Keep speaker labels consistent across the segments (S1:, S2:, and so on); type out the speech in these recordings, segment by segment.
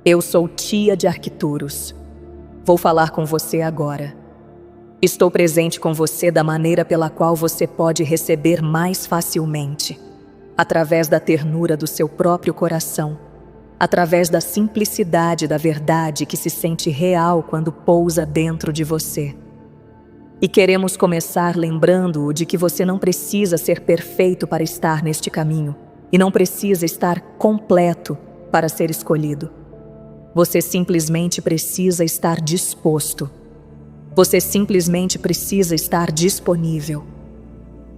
S1: Eu sou Tia de Arcturus. Vou falar com você agora. Estou presente com você da maneira pela qual você pode receber mais facilmente, através da ternura do seu próprio coração, através da simplicidade da verdade que se sente real quando pousa dentro de você. E queremos começar lembrando-o de que você não precisa ser perfeito para estar neste caminho, e não precisa estar completo para ser escolhido. Você simplesmente precisa estar disposto. Você simplesmente precisa estar disponível.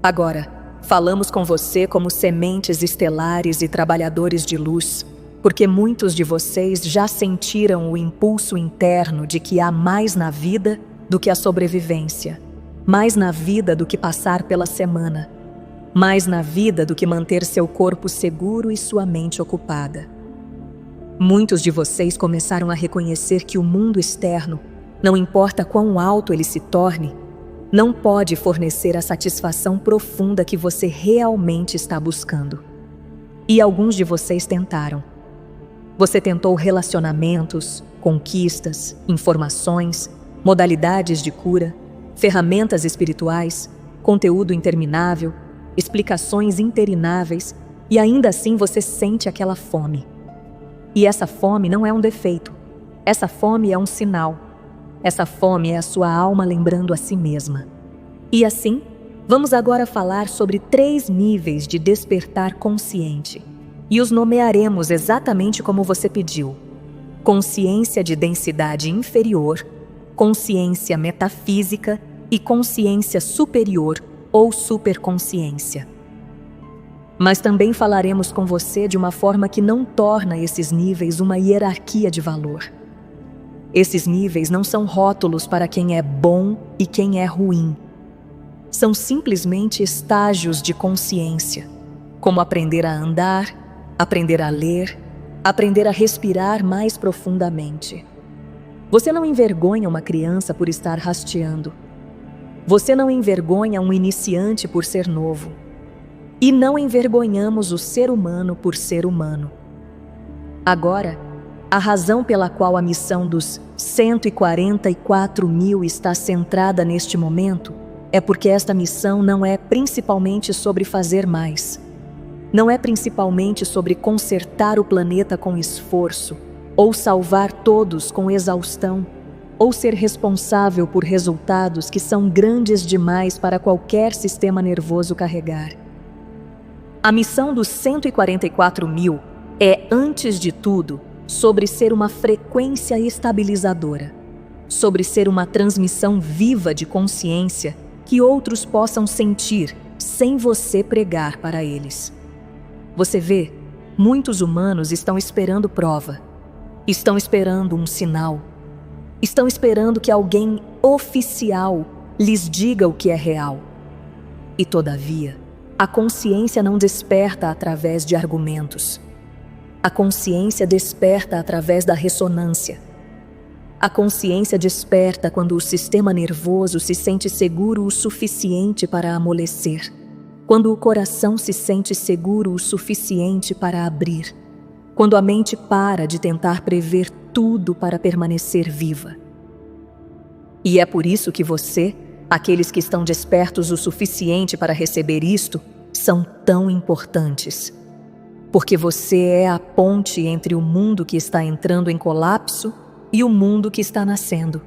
S1: Agora, falamos com você como sementes estelares e trabalhadores de luz, porque muitos de vocês já sentiram o impulso interno de que há mais na vida do que a sobrevivência, mais na vida do que passar pela semana, mais na vida do que manter seu corpo seguro e sua mente ocupada. Muitos de vocês começaram a reconhecer que o mundo externo, não importa quão alto ele se torne, não pode fornecer a satisfação profunda que você realmente está buscando. E alguns de vocês tentaram. Você tentou relacionamentos, conquistas, informações, modalidades de cura, ferramentas espirituais, conteúdo interminável, explicações intermináveis, e ainda assim você sente aquela fome. E essa fome não é um defeito. Essa fome é um sinal. Essa fome é a sua alma lembrando a si mesma. E assim, vamos agora falar sobre 3 níveis de despertar consciente. E os nomearemos exatamente como você pediu: consciência de densidade inferior, consciência metafísica e consciência superior ou superconsciência. Mas também falaremos com você de uma forma que não torna esses níveis uma hierarquia de valor. Esses níveis não são rótulos para quem é bom e quem é ruim. São simplesmente estágios de consciência, como aprender a andar, aprender a ler, aprender a respirar mais profundamente. Você não envergonha uma criança por estar rasteando. Você não envergonha um iniciante por ser novo. E não envergonhamos o ser humano por ser humano. Agora, a razão pela qual a missão dos 144 mil está centrada neste momento é porque esta missão não é principalmente sobre fazer mais. Não é principalmente sobre consertar o planeta com esforço, ou salvar todos com exaustão, ou ser responsável por resultados que são grandes demais para qualquer sistema nervoso carregar. A missão dos 144 mil é, antes de tudo, sobre ser uma frequência estabilizadora, sobre ser uma transmissão viva de consciência que outros possam sentir sem você pregar para eles. Você vê, muitos humanos estão esperando prova, estão esperando um sinal, estão esperando que alguém oficial lhes diga o que é real. E todavia, a consciência não desperta através de argumentos. A consciência desperta através da ressonância. A consciência desperta quando o sistema nervoso se sente seguro o suficiente para amolecer, quando o coração se sente seguro o suficiente para abrir, quando a mente para de tentar prever tudo para permanecer viva. E é por isso que você, aqueles que estão despertos o suficiente para receber isto, são tão importantes. Porque você é a ponte entre o mundo que está entrando em colapso e o mundo que está nascendo.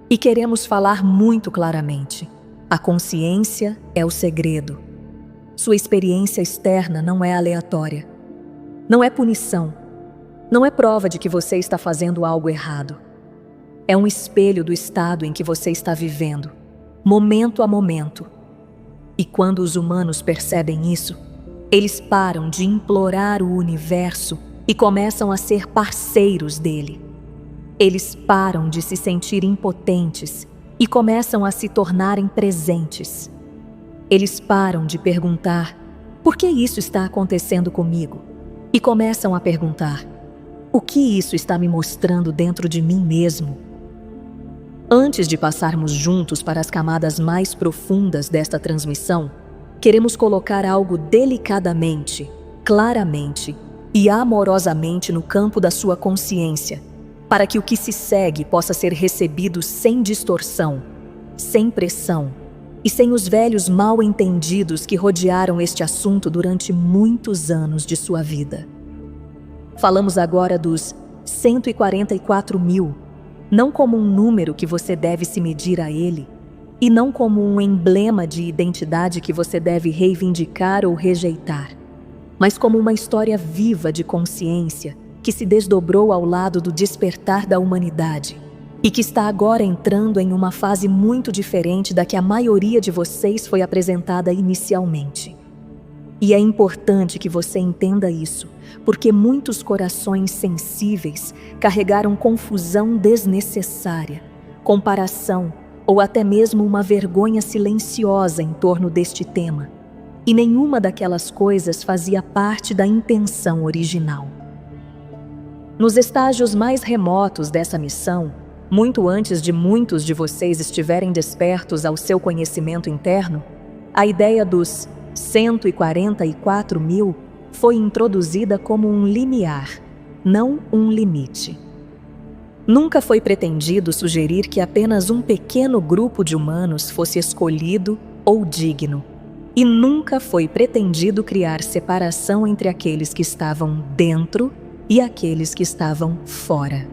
S1: E queremos falar muito claramente: a consciência é o segredo. Sua experiência externa não é aleatória. Não é punição. Não é prova de que você está fazendo algo errado. É um espelho do estado em que você está vivendo, momento a momento. E quando os humanos percebem isso, eles param de implorar o universo e começam a ser parceiros dele. Eles param de se sentir impotentes e começam a se tornarem presentes. Eles param de perguntar: por que isso está acontecendo comigo? E começam a perguntar: o que isso está me mostrando dentro de mim mesmo? Antes de passarmos juntos para as camadas mais profundas desta transmissão, queremos colocar algo delicadamente, claramente e amorosamente no campo da sua consciência, para que o que se segue possa ser recebido sem distorção, sem pressão e sem os velhos mal-entendidos que rodearam este assunto durante muitos anos de sua vida. Falamos agora dos 144.000, não como um número que você deve se medir a ele, e não como um emblema de identidade que você deve reivindicar ou rejeitar, mas como uma história viva de consciência que se desdobrou ao lado do despertar da humanidade e que está agora entrando em uma fase muito diferente da que a maioria de vocês foi apresentada inicialmente. E é importante que você entenda isso, porque muitos corações sensíveis carregaram confusão desnecessária, comparação ou até mesmo uma vergonha silenciosa em torno deste tema. E nenhuma daquelas coisas fazia parte da intenção original. Nos estágios mais remotos dessa missão, muito antes de muitos de vocês estiverem despertos ao seu conhecimento interno, a ideia dos 144.000 foi introduzida como um limiar, não um limite. Nunca foi pretendido sugerir que apenas um pequeno grupo de humanos fosse escolhido ou digno, e nunca foi pretendido criar separação entre aqueles que estavam dentro e aqueles que estavam fora.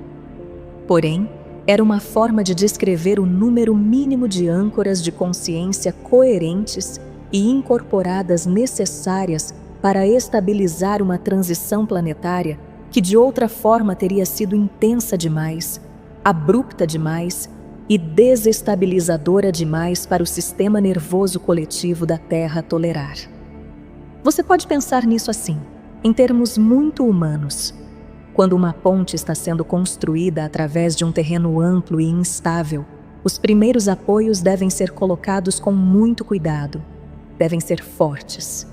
S1: Porém, era uma forma de descrever o número mínimo de âncoras de consciência coerentes e incorporadas necessárias para estabilizar uma transição planetária que de outra forma teria sido intensa demais, abrupta demais e desestabilizadora demais para o sistema nervoso coletivo da Terra tolerar. Você pode pensar nisso assim, em termos muito humanos. Quando uma ponte está sendo construída através de um terreno amplo e instável, os primeiros apoios devem ser colocados com muito cuidado, devem ser fortes,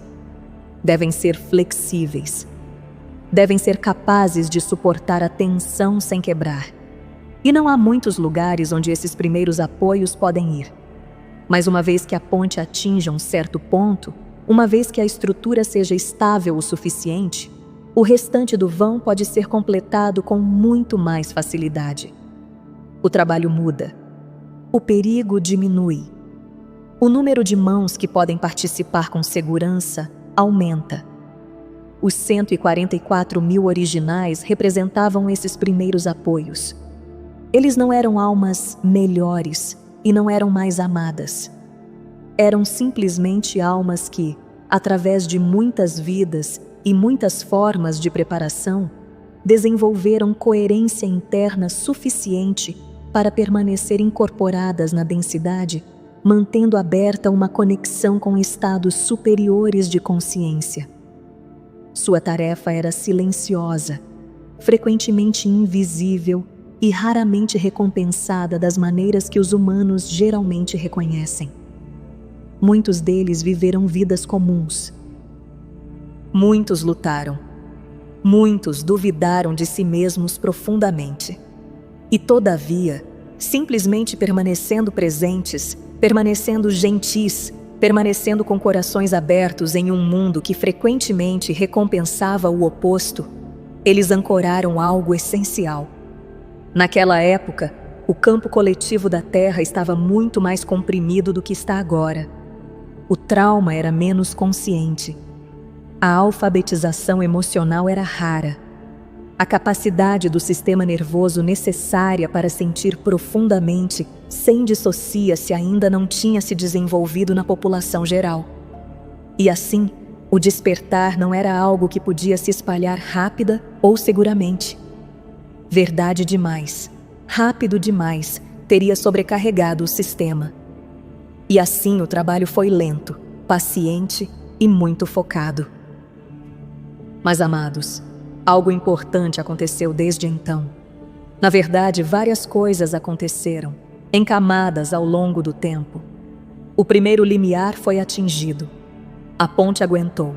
S1: devem ser flexíveis, devem ser capazes de suportar a tensão sem quebrar. E não há muitos lugares onde esses primeiros apoios podem ir. Mas uma vez que a ponte atinja um certo ponto, uma vez que a estrutura seja estável o suficiente, o restante do vão pode ser completado com muito mais facilidade. O trabalho muda. O perigo diminui. O número de mãos que podem participar com segurança aumenta. Os 144.000 originais representavam esses primeiros apoios. Eles não eram almas melhores e não eram mais amadas. Eram simplesmente almas que, através de muitas vidas e muitas formas de preparação, desenvolveram coerência interna suficiente para permanecer incorporadas na densidade, mantendo aberta uma conexão com estados superiores de consciência. Sua tarefa era silenciosa, frequentemente invisível e raramente recompensada das maneiras que os humanos geralmente reconhecem. Muitos deles viveram vidas comuns. Muitos lutaram. Muitos duvidaram de si mesmos profundamente. E, todavia, simplesmente permanecendo presentes, permanecendo gentis, permanecendo com corações abertos em um mundo que frequentemente recompensava o oposto, eles ancoraram algo essencial. Naquela época, o campo coletivo da Terra estava muito mais comprimido do que está agora. O trauma era menos consciente. A alfabetização emocional era rara. A capacidade do sistema nervoso necessária para sentir profundamente, sem dissociar-se, ainda não tinha se desenvolvido na população geral. E assim, o despertar não era algo que podia se espalhar rápida ou seguramente. Verdade demais, rápido demais, teria sobrecarregado o sistema. E assim o trabalho foi lento, paciente e muito focado. Mas, amados, algo importante aconteceu desde então. Na verdade, várias coisas aconteceram, em camadas ao longo do tempo. O primeiro limiar foi atingido. A ponte aguentou.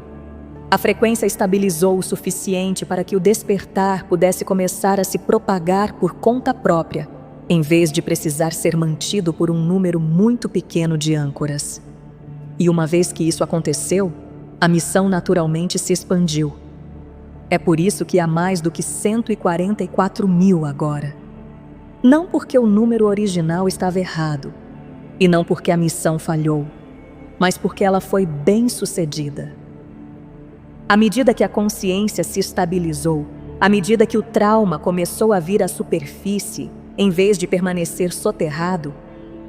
S1: A frequência estabilizou o suficiente para que o despertar pudesse começar a se propagar por conta própria, em vez de precisar ser mantido por um número muito pequeno de âncoras. E uma vez que isso aconteceu, a missão naturalmente se expandiu. É por isso que há mais do que 144 mil agora. Não porque o número original estava errado, e não porque a missão falhou, mas porque ela foi bem-sucedida. À medida que a consciência se estabilizou, à medida que o trauma começou a vir à superfície, em vez de permanecer soterrado,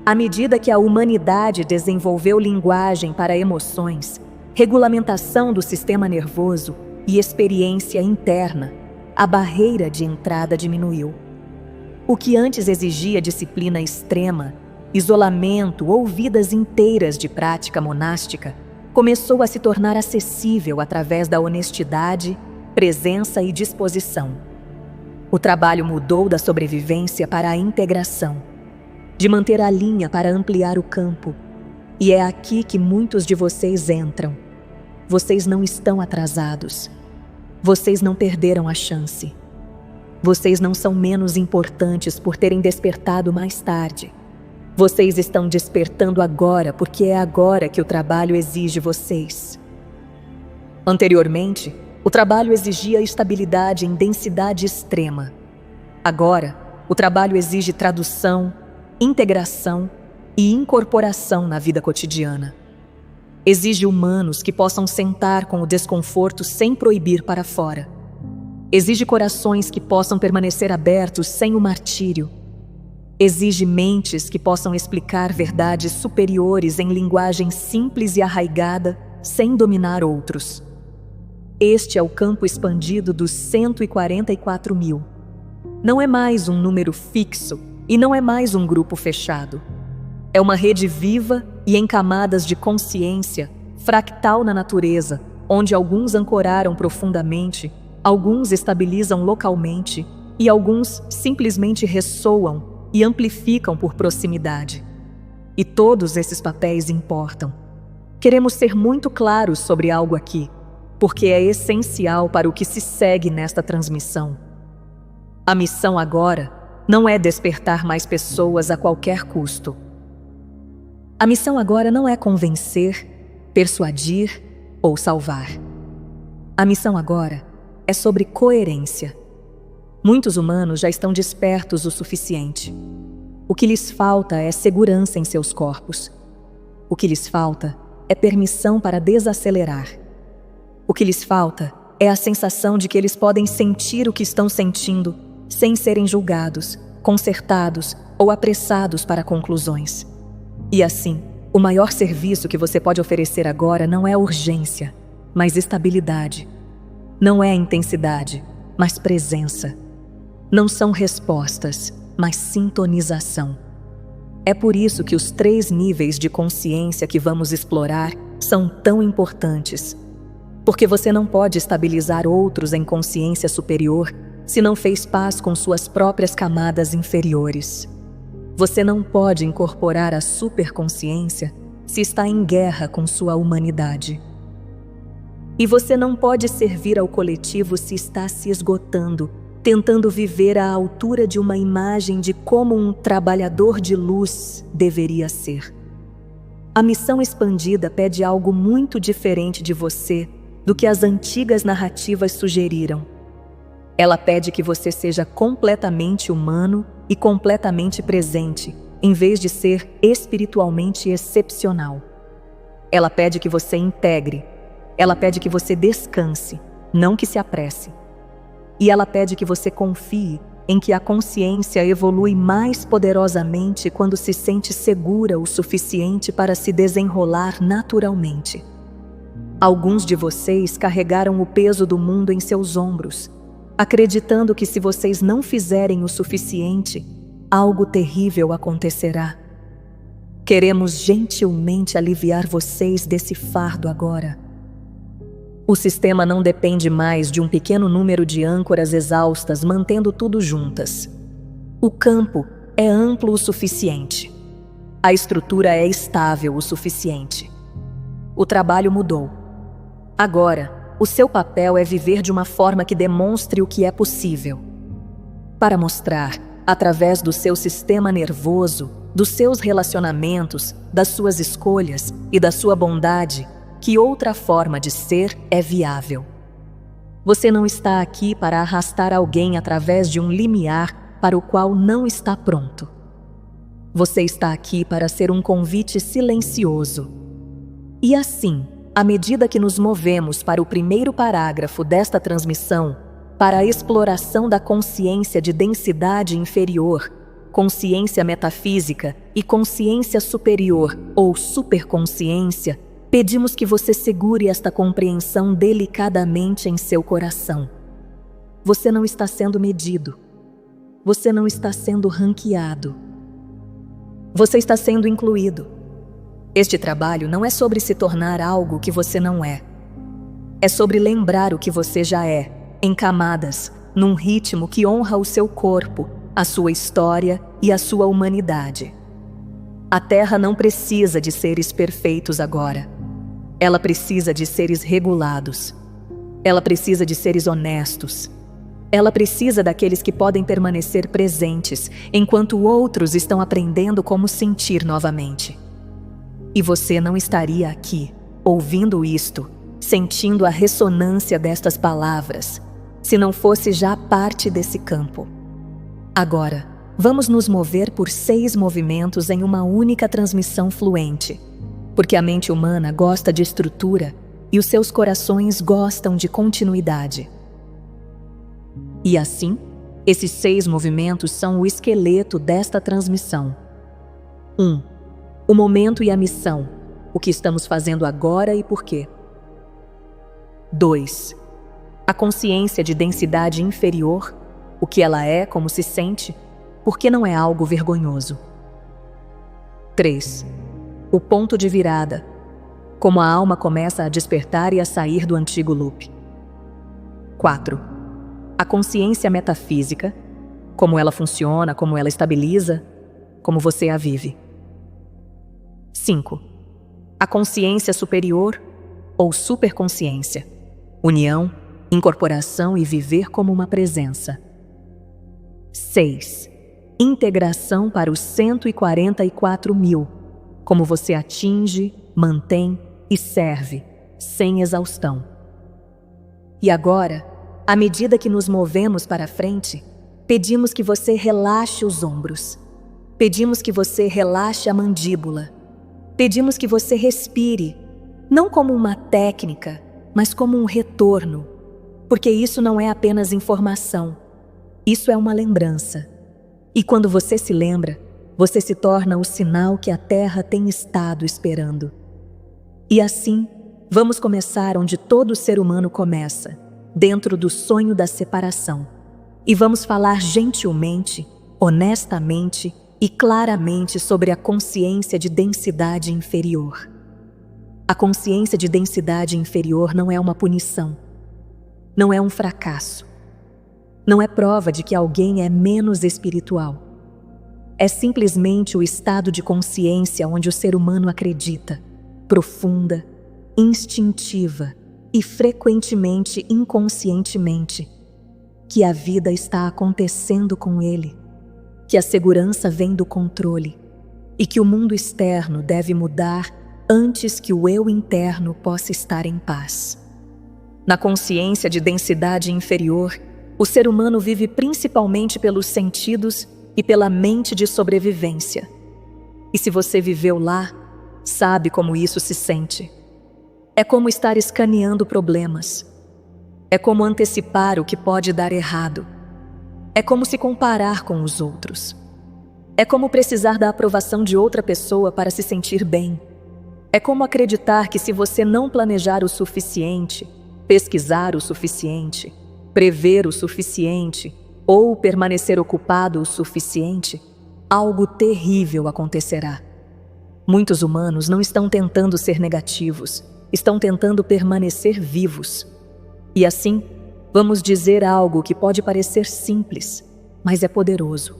S1: à medida que a humanidade desenvolveu linguagem para emoções, regulamentação do sistema nervoso e experiência interna, a barreira de entrada diminuiu. O que antes exigia disciplina extrema, isolamento ou vidas inteiras de prática monástica, começou a se tornar acessível através da honestidade, presença e disposição. O trabalho mudou da sobrevivência para a integração, de manter a linha para ampliar o campo. E é aqui que muitos de vocês entram. Vocês não estão atrasados. Vocês não perderam a chance. Vocês não são menos importantes por terem despertado mais tarde. Vocês estão despertando agora porque é agora que o trabalho exige vocês. Anteriormente, o trabalho exigia estabilidade em densidade extrema. Agora, o trabalho exige tradução, integração e incorporação na vida cotidiana. Exige humanos que possam sentar com o desconforto sem proibir para fora. Exige corações que possam permanecer abertos sem o martírio. Exige mentes que possam explicar verdades superiores em linguagem simples e arraigada, sem dominar outros. Este é o campo expandido dos 144 mil. Não é mais um número fixo e não é mais um grupo fechado. É uma rede viva e em camadas de consciência, fractal na natureza, onde alguns ancoraram profundamente, alguns estabilizam localmente e alguns simplesmente ressoam e amplificam por proximidade. E todos esses papéis importam. Queremos ser muito claros sobre algo aqui, porque é essencial para o que se segue nesta transmissão. A missão agora não é despertar mais pessoas a qualquer custo. A missão agora não é convencer, persuadir ou salvar. A missão agora é sobre coerência. Muitos humanos já estão despertos o suficiente. O que lhes falta é segurança em seus corpos. O que lhes falta é permissão para desacelerar. O que lhes falta é a sensação de que eles podem sentir o que estão sentindo sem serem julgados, consertados ou apressados para conclusões. E assim, o maior serviço que você pode oferecer agora não é urgência, mas estabilidade. Não é intensidade, mas presença. Não são respostas, mas sintonização. É por isso que os 3 níveis de consciência que vamos explorar são tão importantes. Porque você não pode estabilizar outros em consciência superior se não fez paz com suas próprias camadas inferiores. Você não pode incorporar a superconsciência se está em guerra com sua humanidade. E você não pode servir ao coletivo se está se esgotando, tentando viver à altura de uma imagem de como um trabalhador de luz deveria ser. A missão expandida pede algo muito diferente de você do que as antigas narrativas sugeriram. Ela pede que você seja completamente humano e completamente presente, em vez de ser espiritualmente excepcional. Ela pede que você integre. Ela pede que você descanse, não que se apresse. E ela pede que você confie em que a consciência evolui mais poderosamente quando se sente segura o suficiente para se desenrolar naturalmente. Alguns de vocês carregaram o peso do mundo em seus ombros, acreditando que se vocês não fizerem o suficiente, algo terrível acontecerá. Queremos gentilmente aliviar vocês desse fardo agora. O sistema não depende mais de um pequeno número de âncoras exaustas mantendo tudo juntas. O campo é amplo o suficiente. A estrutura é estável o suficiente. O trabalho mudou. Agora, o seu papel é viver de uma forma que demonstre o que é possível. Para mostrar, através do seu sistema nervoso, dos seus relacionamentos, das suas escolhas e da sua bondade, que outra forma de ser é viável. Você não está aqui para arrastar alguém através de um limiar para o qual não está pronto. Você está aqui para ser um convite silencioso. E assim, à medida que nos movemos para o primeiro parágrafo desta transmissão, para a exploração da consciência de densidade inferior, consciência metafísica e consciência superior ou superconsciência, pedimos que você segure esta compreensão delicadamente em seu coração. Você não está sendo medido. Você não está sendo ranqueado. Você está sendo incluído. Este trabalho não é sobre se tornar algo que você não é. É sobre lembrar o que você já é, em camadas, num ritmo que honra o seu corpo, a sua história e a sua humanidade. A Terra não precisa de seres perfeitos agora. Ela precisa de seres regulados. Ela precisa de seres honestos. Ela precisa daqueles que podem permanecer presentes, enquanto outros estão aprendendo como sentir novamente. E você não estaria aqui, ouvindo isto, sentindo a ressonância destas palavras, se não fosse já parte desse campo. Agora, vamos nos mover por 6 movimentos em uma única transmissão fluente, porque a mente humana gosta de estrutura e os seus corações gostam de continuidade. E assim, esses 6 movimentos são o esqueleto desta transmissão. 1. O momento e a missão, o que estamos fazendo agora e por quê. 2. A consciência de densidade inferior, o que ela é, como se sente, porque não é algo vergonhoso. 3. O ponto de virada, como a alma começa a despertar e a sair do antigo loop. 4. A consciência metafísica, como ela funciona, como ela estabiliza, como você a vive. 5. A consciência superior ou superconsciência, união, incorporação e viver como uma presença. 6. Integração para os 144.000, como você atinge, mantém e serve, sem exaustão. E agora, à medida que nos movemos para frente, pedimos que você relaxe os ombros. Pedimos que você relaxe a mandíbula. Pedimos que você respire, não como uma técnica, mas como um retorno, porque isso não é apenas informação, isso é uma lembrança. E quando você se lembra, você se torna o sinal que a Terra tem estado esperando. E assim, vamos começar onde todo ser humano começa, dentro do sonho da separação. E vamos falar gentilmente, honestamente e claramente sobre a consciência de densidade inferior. A consciência de densidade inferior não é uma punição, não é um fracasso, não é prova de que alguém é menos espiritual. É simplesmente o estado de consciência onde o ser humano acredita, profunda, instintiva e frequentemente inconscientemente, que a vida está acontecendo com ele, que a segurança vem do controle e que o mundo externo deve mudar antes que o eu interno possa estar em paz. Na consciência de densidade inferior, o ser humano vive principalmente pelos sentidos e pela mente de sobrevivência. E se você viveu lá, sabe como isso se sente. É como estar escaneando problemas. É como antecipar o que pode dar errado. É como se comparar com os outros. É como precisar da aprovação de outra pessoa para se sentir bem. É como acreditar que se você não planejar o suficiente, pesquisar o suficiente, prever o suficiente ou permanecer ocupado o suficiente, algo terrível acontecerá. Muitos humanos não estão tentando ser negativos, estão tentando permanecer vivos. E assim, vamos dizer algo que pode parecer simples, mas é poderoso.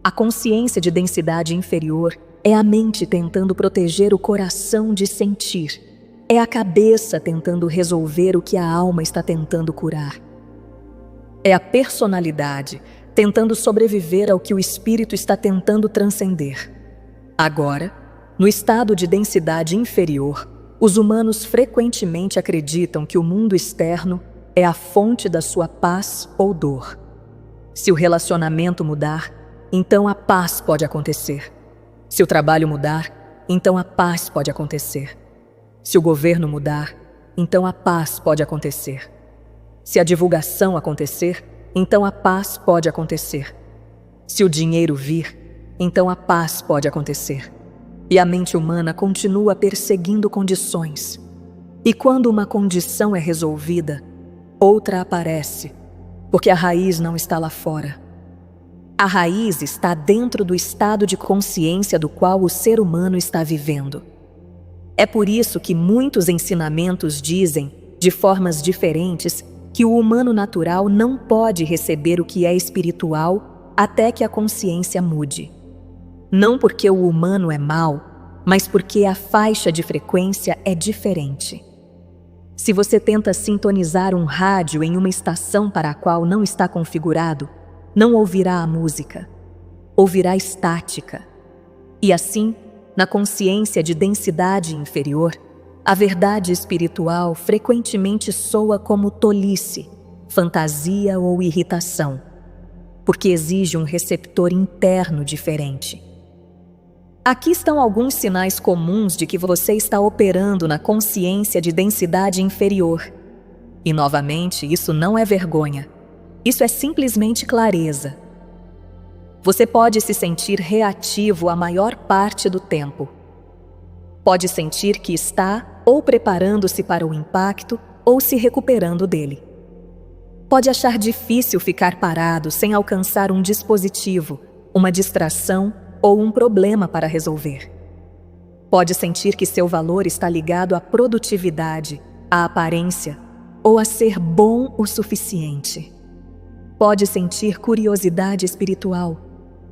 S1: A consciência de densidade inferior é a mente tentando proteger o coração de sentir. É a cabeça tentando resolver o que a alma está tentando curar. É a personalidade tentando sobreviver ao que o espírito está tentando transcender. Agora, no estado de densidade inferior, os humanos frequentemente acreditam que o mundo externo é a fonte da sua paz ou dor. Se o relacionamento mudar, então a paz pode acontecer. Se o trabalho mudar, então a paz pode acontecer. Se o governo mudar, então a paz pode acontecer. Se a divulgação acontecer, então a paz pode acontecer. Se o dinheiro vir, então a paz pode acontecer. E a mente humana continua perseguindo condições. E quando uma condição é resolvida, outra aparece, porque a raiz não está lá fora. A raiz está dentro do estado de consciência do qual o ser humano está vivendo. É por isso que muitos ensinamentos dizem, de formas diferentes, que o humano natural não pode receber o que é espiritual até que a consciência mude. Não porque o humano é mau, mas porque a faixa de frequência é diferente. Se você tenta sintonizar um rádio em uma estação para a qual não está configurado, não ouvirá a música, ouvirá estática. E assim, na consciência de densidade inferior, a verdade espiritual frequentemente soa como tolice, fantasia ou irritação, porque exige um receptor interno diferente. Aqui estão alguns sinais comuns de que você está operando na consciência de densidade inferior. E, novamente, isso não é vergonha. Isso é simplesmente clareza. Você pode se sentir reativo a maior parte do tempo. Pode sentir que está ou preparando-se para o impacto ou se recuperando dele. Pode achar difícil ficar parado sem alcançar um dispositivo, uma distração ou um problema para resolver. Pode sentir que seu valor está ligado à produtividade, à aparência ou a ser bom o suficiente. Pode sentir curiosidade espiritual,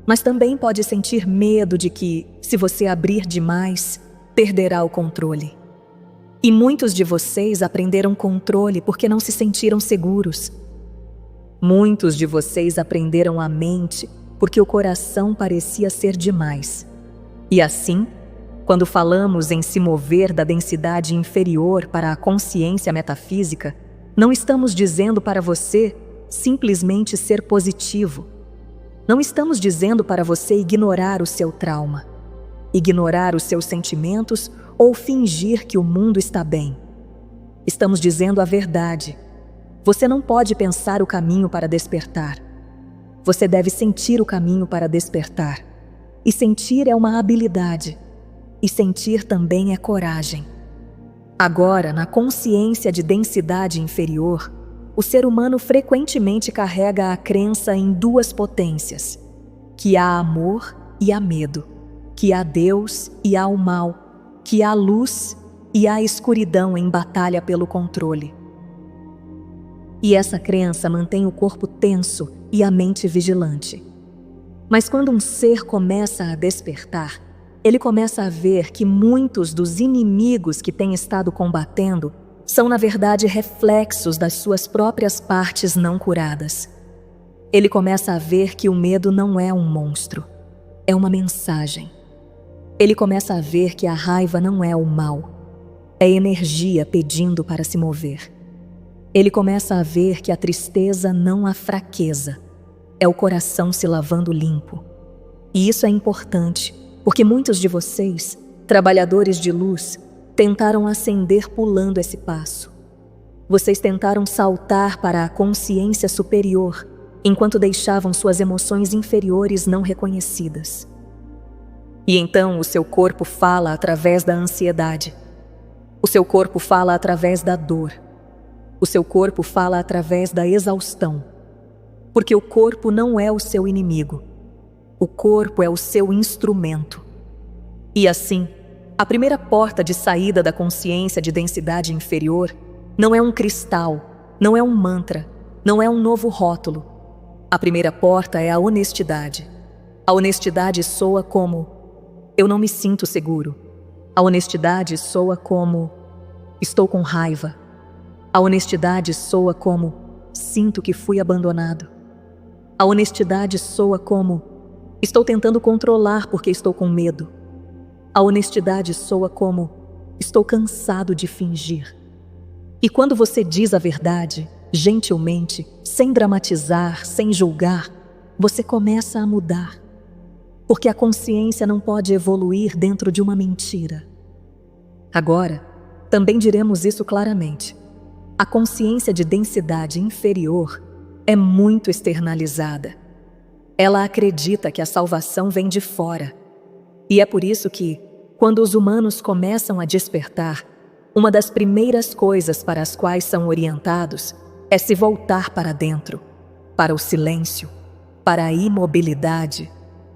S1: mas também pode sentir medo de que, se você abrir demais, perderá o controle. E muitos de vocês aprenderam controle porque não se sentiram seguros. Muitos de vocês aprenderam a mente porque o coração parecia ser demais. E assim, quando falamos em se mover da densidade inferior para a consciência metafísica, não estamos dizendo para você simplesmente ser positivo. Não estamos dizendo para você ignorar o seu trauma, ignorar os seus sentimentos ou fingir que o mundo está bem. Estamos dizendo a verdade. Você não pode pensar o caminho para despertar. Você deve sentir o caminho para despertar. E sentir é uma habilidade. E sentir também é coragem. Agora, na consciência de densidade inferior, o ser humano frequentemente carrega a crença em duas potências, que há amor e há medo, que há Deus e há o mal, que há luz e há escuridão em batalha pelo controle. E essa crença mantém o corpo tenso e a mente vigilante. Mas quando um ser começa a despertar, ele começa a ver que muitos dos inimigos que tem estado combatendo são, na verdade, reflexos das suas próprias partes não curadas. Ele começa a ver que o medo não é um monstro, é uma mensagem. Ele começa a ver que a raiva não é o mal, é energia pedindo para se mover. Ele começa a ver que a tristeza não há fraqueza, é o coração se lavando limpo. E isso é importante, porque muitos de vocês, trabalhadores de luz, tentaram ascender pulando esse passo. Vocês tentaram saltar para a consciência superior, enquanto deixavam suas emoções inferiores não reconhecidas. E então o seu corpo fala através da ansiedade. O seu corpo fala através da dor. O seu corpo fala através da exaustão. Porque o corpo não é o seu inimigo. O corpo é o seu instrumento. E assim, a primeira porta de saída da consciência de densidade inferior não é um cristal, não é um mantra, não é um novo rótulo. A primeira porta é a honestidade. A honestidade soa como: eu não me sinto seguro. A honestidade soa como: estou com raiva. A honestidade soa como: sinto que fui abandonado. A honestidade soa como: estou tentando controlar porque estou com medo. A honestidade soa como: estou cansado de fingir. E quando você diz a verdade, gentilmente, sem dramatizar, sem julgar, você começa a mudar. Porque a consciência não pode evoluir dentro de uma mentira. Agora, também diremos isso claramente. A consciência de densidade inferior é muito externalizada. Ela acredita que a salvação vem de fora. E é por isso que, quando os humanos começam a despertar, uma das primeiras coisas para as quais são orientados é se voltar para dentro, para o silêncio, para a imobilidade,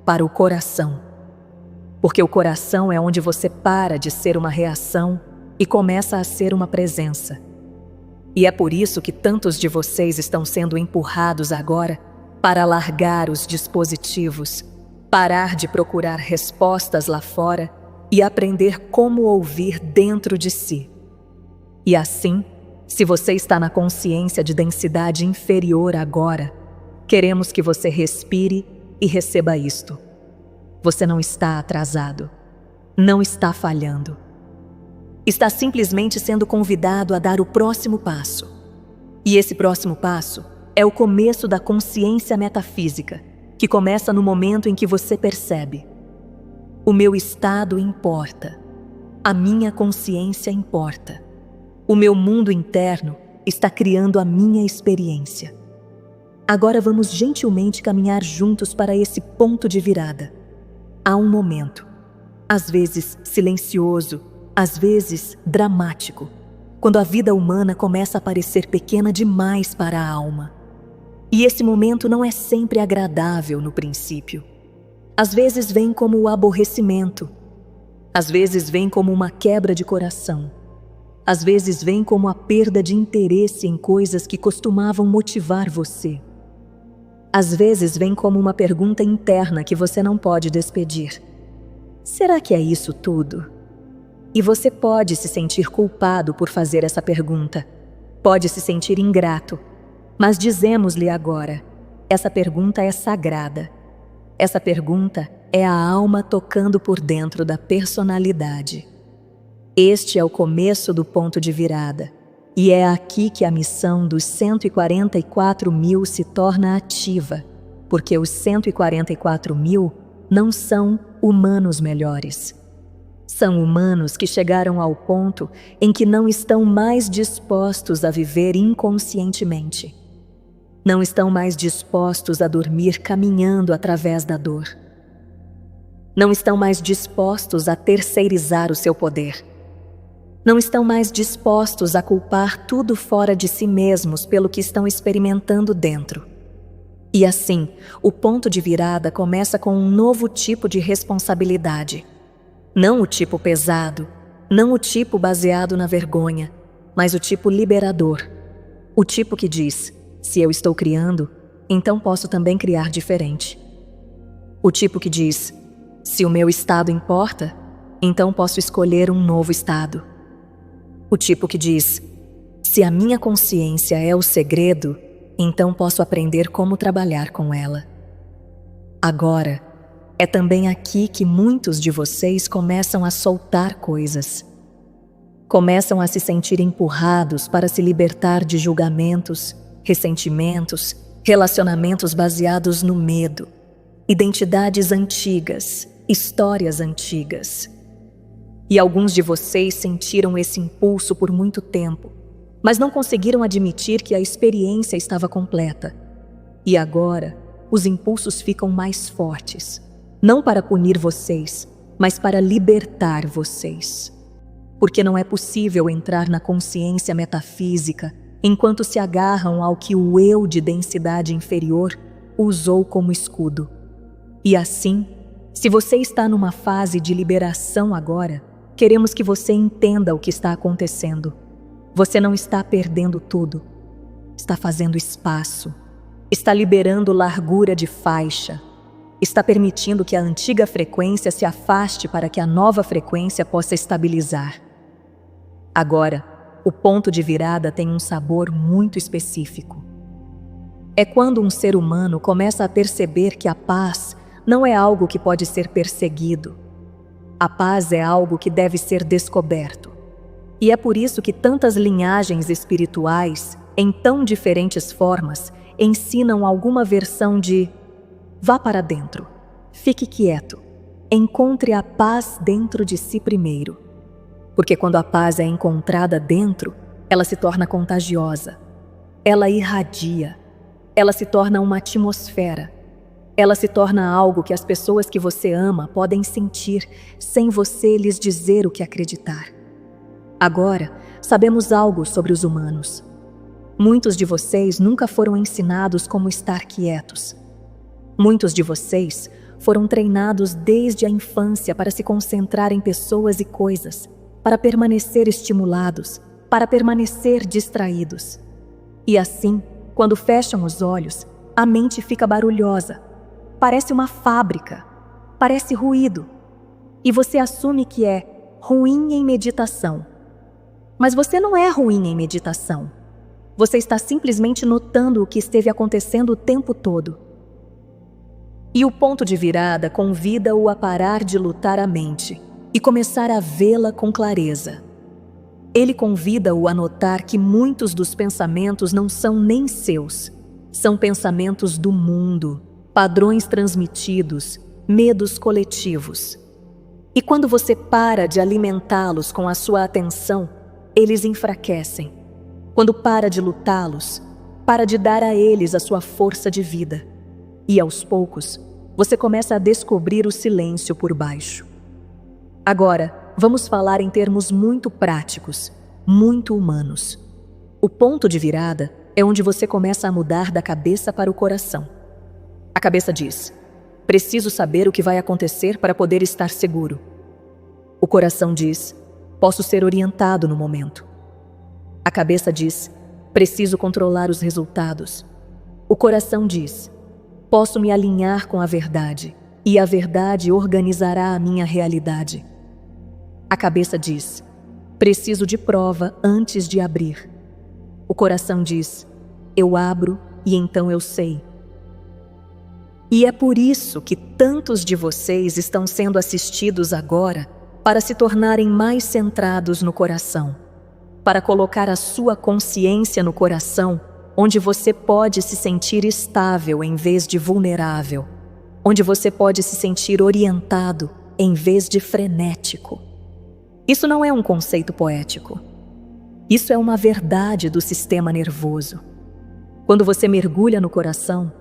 S1: para o coração. Porque o coração é onde você para de ser uma reação e começa a ser uma presença. E é por isso que tantos de vocês estão sendo empurrados agora para largar os dispositivos, parar de procurar respostas lá fora e aprender como ouvir dentro de si. E assim, se você está na consciência de densidade inferior agora, queremos que você respire e receba isto. Você não está atrasado, não está falhando. Está simplesmente sendo convidado a dar o próximo passo. E esse próximo passo é o começo da consciência metafísica, que começa no momento em que você percebe: o meu estado importa, a minha consciência importa, o meu mundo interno está criando a minha experiência. Agora vamos gentilmente caminhar juntos para esse ponto de virada. Há um momento, às vezes silencioso, às vezes dramático, quando a vida humana começa a parecer pequena demais para a alma. E esse momento não é sempre agradável no princípio. Às vezes vem como o aborrecimento, às vezes vem como uma quebra de coração, às vezes vem como a perda de interesse em coisas que costumavam motivar você. Às vezes vem como uma pergunta interna que você não pode despedir. Será que é isso tudo? E você pode se sentir culpado por fazer essa pergunta. Pode se sentir ingrato. Mas dizemos-lhe agora, essa pergunta é sagrada. Essa pergunta é a alma tocando por dentro da personalidade. Este é o começo do ponto de virada. E é aqui que a missão dos 144 mil se torna ativa, porque os 144 mil não são humanos melhores. São humanos que chegaram ao ponto em que não estão mais dispostos a viver inconscientemente. Não estão mais dispostos a dormir caminhando através da dor. Não estão mais dispostos a terceirizar o seu poder. Não estão mais dispostos a culpar tudo fora de si mesmos pelo que estão experimentando dentro. E assim, o ponto de virada começa com um novo tipo de responsabilidade. Não o tipo pesado, não o tipo baseado na vergonha, mas o tipo liberador. O tipo que diz: se eu estou criando, então posso também criar diferente. O tipo que diz: se o meu estado importa, então posso escolher um novo estado. O tipo que diz: se a minha consciência é o segredo, então posso aprender como trabalhar com ela. Agora, é também aqui que muitos de vocês começam a soltar coisas. Começam a se sentir empurrados para se libertar de julgamentos, ressentimentos, relacionamentos baseados no medo, identidades antigas, histórias antigas. E alguns de vocês sentiram esse impulso por muito tempo, mas não conseguiram admitir que a experiência estava completa. E agora, os impulsos ficam mais fortes, não para punir vocês, mas para libertar vocês. Porque não é possível entrar na consciência metafísica enquanto se agarram ao que o eu de densidade inferior usou como escudo. E assim, se você está numa fase de liberação agora, queremos que você entenda o que está acontecendo. Você não está perdendo tudo. Está fazendo espaço. Está liberando largura de faixa. Está permitindo que a antiga frequência se afaste para que a nova frequência possa estabilizar. Agora, o ponto de virada tem um sabor muito específico. É quando um ser humano começa a perceber que a paz não é algo que pode ser perseguido. A paz é algo que deve ser descoberto. E é por isso que tantas linhagens espirituais em tão diferentes formas, ensinam alguma versão de vá para dentro, fique quieto, encontre a paz dentro de si primeiro. Porque quando a paz é encontrada dentro, ela se torna contagiosa, ela irradia, ela se torna uma atmosfera, ela se torna algo que as pessoas que você ama podem sentir sem você lhes dizer o que acreditar. Agora, sabemos algo sobre os humanos. Muitos de vocês nunca foram ensinados como estar quietos. Muitos de vocês foram treinados desde a infância para se concentrar em pessoas e coisas, para permanecer estimulados, para permanecer distraídos. E assim, quando fecham os olhos, a mente fica barulhosa. Parece uma fábrica, parece ruído. E você assume que é ruim em meditação. Mas você não é ruim em meditação. Você está simplesmente notando o que esteve acontecendo o tempo todo. E o ponto de virada convida-o a parar de lutar a mente e começar a vê-la com clareza. Ele convida-o a notar que muitos dos pensamentos não são nem seus. São pensamentos do mundo, padrões transmitidos, medos coletivos. E quando você para de alimentá-los com a sua atenção, eles enfraquecem. Quando para de lutá-los, para de dar a eles a sua força de vida. E aos poucos, você começa a descobrir o silêncio por baixo. Agora, vamos falar em termos muito práticos, muito humanos. O ponto de virada é onde você começa a mudar da cabeça para o coração. A cabeça diz: preciso saber o que vai acontecer para poder estar seguro. O coração diz: posso ser orientado no momento. A cabeça diz: preciso controlar os resultados. O coração diz: posso me alinhar com a verdade, e a verdade organizará a minha realidade. A cabeça diz: preciso de prova antes de abrir. O coração diz: eu abro e então eu sei. E é por isso que tantos de vocês estão sendo assistidos agora para se tornarem mais centrados no coração, para colocar a sua consciência no coração, onde você pode se sentir estável em vez de vulnerável, onde você pode se sentir orientado em vez de frenético. Isso não é um conceito poético. Isso é uma verdade do sistema nervoso. Quando você mergulha no coração,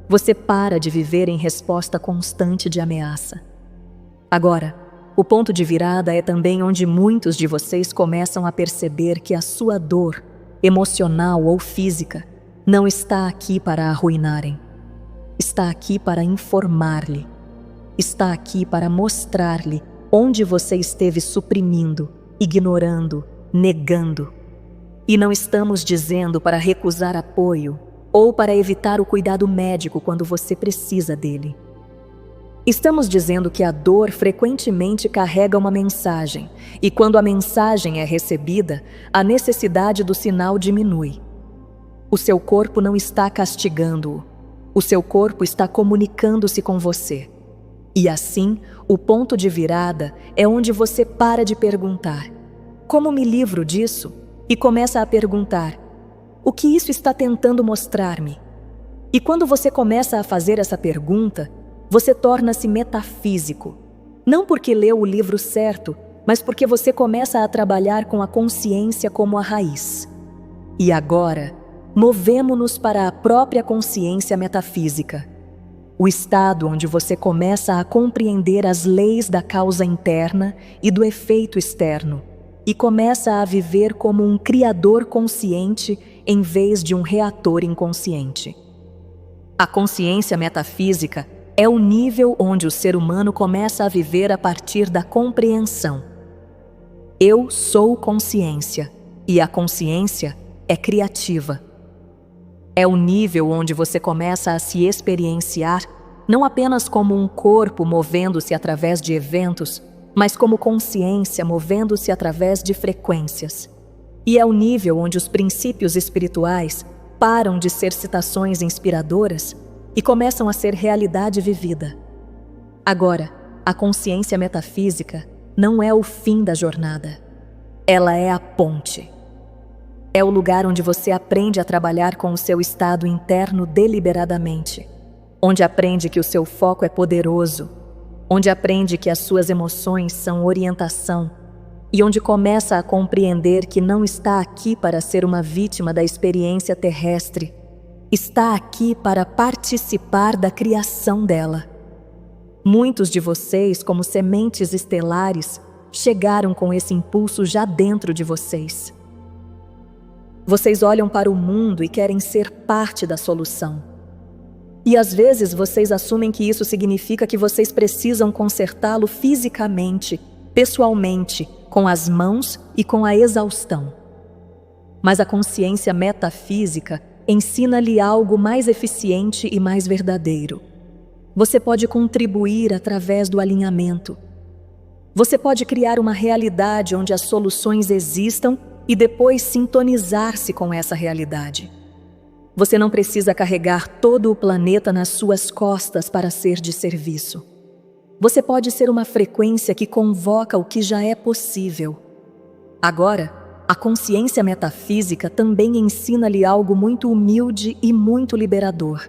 S1: você para de viver em resposta constante de ameaça. Agora, o ponto de virada é também onde muitos de vocês começam a perceber que a sua dor, emocional ou física, não está aqui para arruinarem. Está aqui para informar-lhe. Está aqui para mostrar-lhe onde você esteve suprimindo, ignorando, negando. E não estamos dizendo para recusar apoio ou para evitar o cuidado médico quando você precisa dele. Estamos dizendo que a dor frequentemente carrega uma mensagem, e quando a mensagem é recebida, a necessidade do sinal diminui. O seu corpo não está castigando-o, o seu corpo está comunicando-se com você. E assim, o ponto de virada é onde você para de perguntar: como me livro disso? E começa a perguntar: o que isso está tentando mostrar-me? E quando você começa a fazer essa pergunta, você torna-se metafísico, não porque leu o livro certo, mas porque você começa a trabalhar com a consciência como a raiz. E agora, movemo-nos para a própria consciência metafísica, o estado onde você começa a compreender as leis da causa interna e do efeito externo, e começa a viver como um criador consciente em vez de um reator inconsciente. A consciência metafísica é o nível onde o ser humano começa a viver a partir da compreensão. Eu sou consciência, e a consciência é criativa. É o nível onde você começa a se experienciar não apenas como um corpo movendo-se através de eventos, mas como consciência movendo-se através de frequências. E é o nível onde os princípios espirituais param de ser citações inspiradoras e começam a ser realidade vivida. Agora, a consciência metafísica não é o fim da jornada. Ela é a ponte. É o lugar onde você aprende a trabalhar com o seu estado interno deliberadamente, onde aprende que o seu foco é poderoso, onde aprende que as suas emoções são orientação e onde começa a compreender que não está aqui para ser uma vítima da experiência terrestre, está aqui para participar da criação dela. Muitos de vocês, como sementes estelares, chegaram com esse impulso já dentro de vocês. Vocês olham para o mundo e querem ser parte da solução. E às vezes vocês assumem que isso significa que vocês precisam consertá-lo fisicamente, pessoalmente, com as mãos e com a exaustão. Mas a consciência metafísica ensina-lhe algo mais eficiente e mais verdadeiro. Você pode contribuir através do alinhamento. Você pode criar uma realidade onde as soluções existam e depois sintonizar-se com essa realidade. Você não precisa carregar todo o planeta nas suas costas para ser de serviço. Você pode ser uma frequência que convoca o que já é possível. Agora, a consciência metafísica também ensina-lhe algo muito humilde e muito liberador.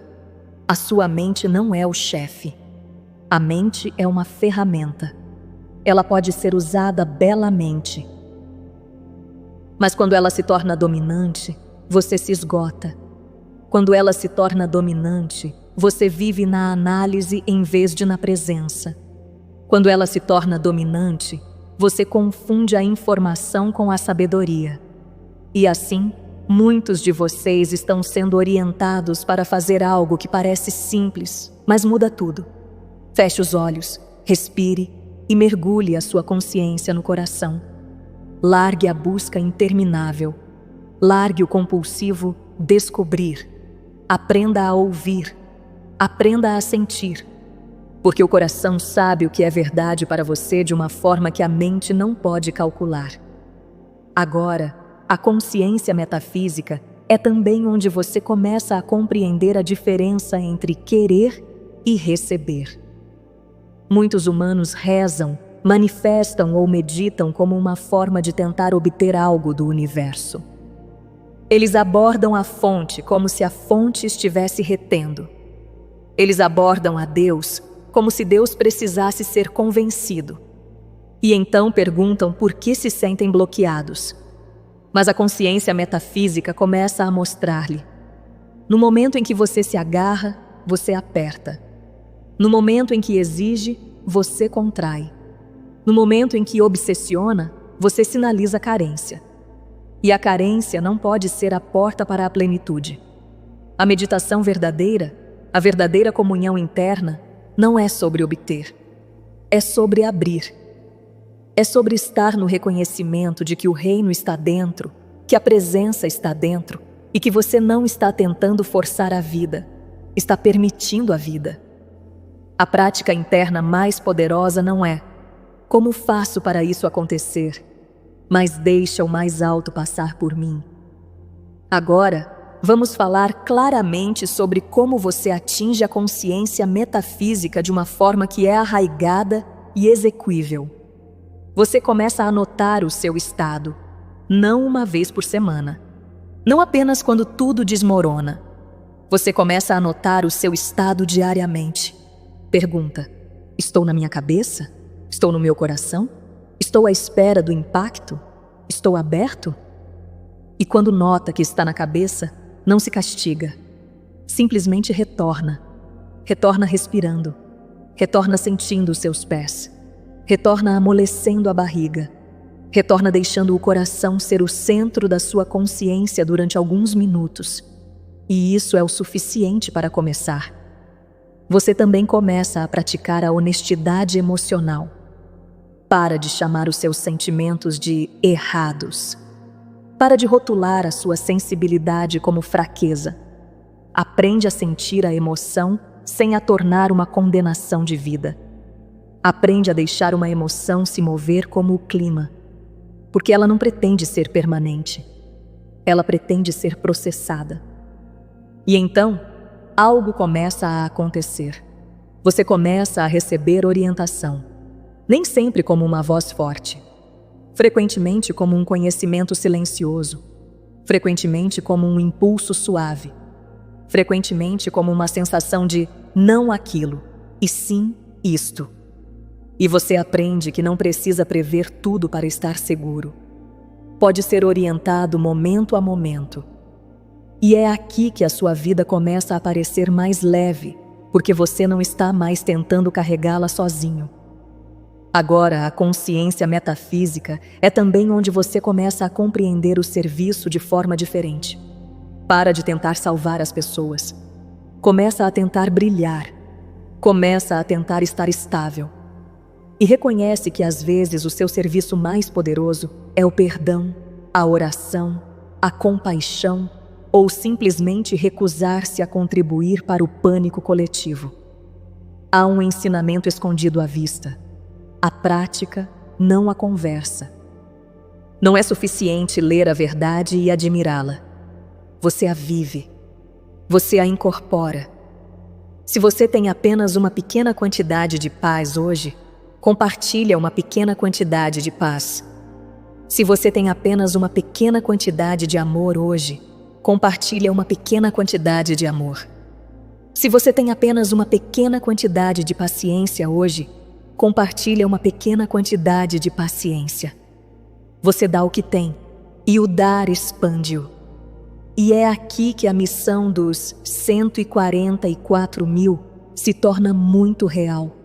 S1: A sua mente não é o chefe. A mente é uma ferramenta. Ela pode ser usada belamente. Mas quando ela se torna dominante, você se esgota. Quando ela se torna dominante, você vive na análise em vez de na presença. Quando ela se torna dominante, você confunde a informação com a sabedoria. E assim, muitos de vocês estão sendo orientados para fazer algo que parece simples, mas muda tudo. Feche os olhos, respire e mergulhe a sua consciência no coração. Largue a busca interminável. Largue o compulsivo descobrir. Aprenda a ouvir. Aprenda a sentir. Porque o coração sabe o que é verdade para você de uma forma que a mente não pode calcular. Agora, a consciência metafísica é também onde você começa a compreender a diferença entre querer e receber. Muitos humanos rezam, manifestam ou meditam como uma forma de tentar obter algo do universo. Eles abordam a fonte como se a fonte estivesse retendo. Eles abordam a Deus como se Deus precisasse ser convencido. E então perguntam por que se sentem bloqueados. Mas a consciência metafísica começa a mostrar-lhe. No momento em que você se agarra, você aperta. No momento em que exige, você contrai. No momento em que obsessiona, você sinaliza carência. E a carência não pode ser a porta para a plenitude. A meditação verdadeira, a verdadeira comunhão interna, não é sobre obter. É sobre abrir. É sobre estar no reconhecimento de que o reino está dentro, que a presença está dentro e que você não está tentando forçar a vida, está permitindo a vida. A prática interna mais poderosa não é como faço para isso acontecer, mas deixa o mais alto passar por mim. Agora, vamos falar claramente sobre como você atinge a consciência metafísica de uma forma que é arraigada e exequível. Você começa a notar o seu estado, não uma vez por semana. Não apenas quando tudo desmorona. Você começa a notar o seu estado diariamente. Pergunta: estou na minha cabeça? Estou no meu coração? Estou à espera do impacto? Estou aberto? E quando nota que está na cabeça, não se castiga. Simplesmente retorna. Retorna respirando. Retorna sentindo os seus pés. Retorna amolecendo a barriga. Retorna deixando o coração ser o centro da sua consciência durante alguns minutos. E isso é o suficiente para começar. Você também começa a praticar a honestidade emocional. Para de chamar os seus sentimentos de errados. Para de rotular a sua sensibilidade como fraqueza. Aprende a sentir a emoção sem a tornar uma condenação de vida. Aprende a deixar uma emoção se mover como o clima, porque ela não pretende ser permanente. Ela pretende ser processada. E então, algo começa a acontecer. Você começa a receber orientação, nem sempre como uma voz forte, frequentemente como um conhecimento silencioso, frequentemente como um impulso suave, frequentemente como uma sensação de não aquilo, e sim isto. E você aprende que não precisa prever tudo para estar seguro. Pode ser orientado momento a momento. E é aqui que a sua vida começa a parecer mais leve, porque você não está mais tentando carregá-la sozinho. Agora, a consciência metafísica é também onde você começa a compreender o serviço de forma diferente. Para de tentar salvar as pessoas. Começa a tentar brilhar. Começa a tentar estar estável. E reconhece que às vezes o seu serviço mais poderoso é o perdão, a oração, a compaixão ou simplesmente recusar-se a contribuir para o pânico coletivo. Há um ensinamento escondido à vista. A prática, não a conversa. Não é suficiente ler a verdade e admirá-la. Você a vive. Você a incorpora. Se você tem apenas uma pequena quantidade de paz hoje, compartilha uma pequena quantidade de paz. Se você tem apenas uma pequena quantidade de amor hoje, compartilha uma pequena quantidade de amor. Se você tem apenas uma pequena quantidade de paciência hoje, compartilha uma pequena quantidade de paciência. Você dá o que tem, e o dar expande-o. E é aqui que a missão dos 144 mil se torna muito real.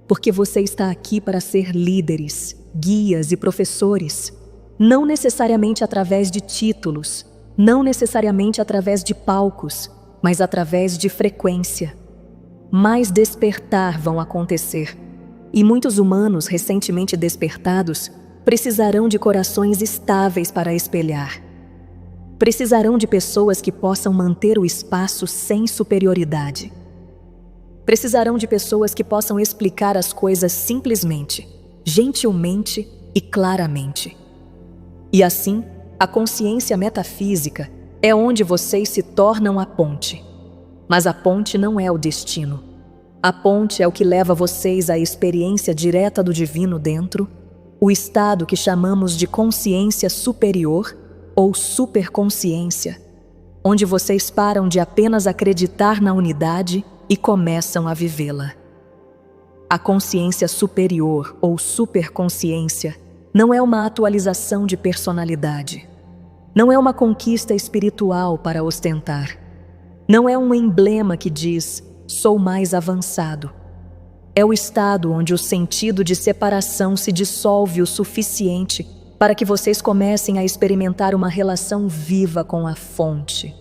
S1: Porque você está aqui para ser líderes, guias e professores, não necessariamente através de títulos, não necessariamente através de palcos, mas através de frequência. Mais despertar vão acontecer. E muitos humanos recentemente despertados precisarão de corações estáveis para espelhar. Precisarão de pessoas que possam manter o espaço sem superioridade. Precisarão de pessoas que possam explicar as coisas simplesmente, gentilmente e claramente. E assim, a consciência metafísica é onde vocês se tornam a ponte. Mas a ponte não é o destino. A ponte é o que leva vocês à experiência direta do divino dentro, o estado que chamamos de consciência superior ou superconsciência, onde vocês param de apenas acreditar na unidade e começam a vivê-la. A consciência superior ou superconsciência não é uma atualização de personalidade. Não é uma conquista espiritual para ostentar. Não é um emblema que diz, sou mais avançado. É o estado onde o sentido de separação se dissolve o suficiente para que vocês comecem a experimentar uma relação viva com a fonte.